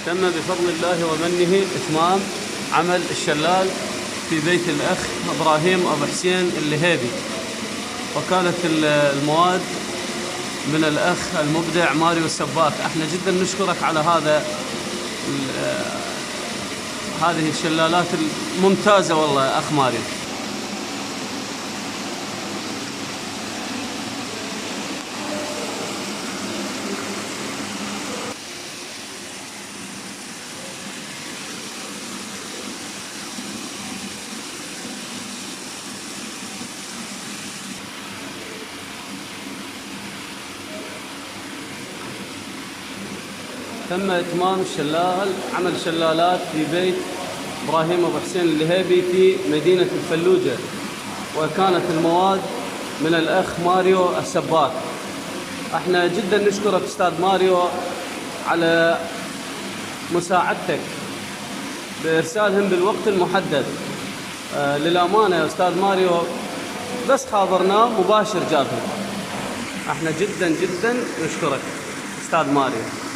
تم بفضل الله ومنه إتمام عمل الشلال في بيت الأخ إبراهيم أبو حسين اللهيبي، وكانت المواد من الأخ المبدع ماريو السباك. احنا جدا نشكرك على هذه الشلالات الممتازة والله يا أخ ماريو. تم إتمام عمل شلالات في بيت إبراهيم أبو حسين اللهيبي في مدينة الفلوجة، وكانت المواد من الأخ ماريو السباك. احنا جدا نشكرك أستاذ ماريو على مساعدتك بإرسالهم بالوقت المحدد. للأمانة يا أستاذ ماريو بس حاضرناه مباشر جابهم. احنا جدا جدا نشكرك أستاذ ماريو.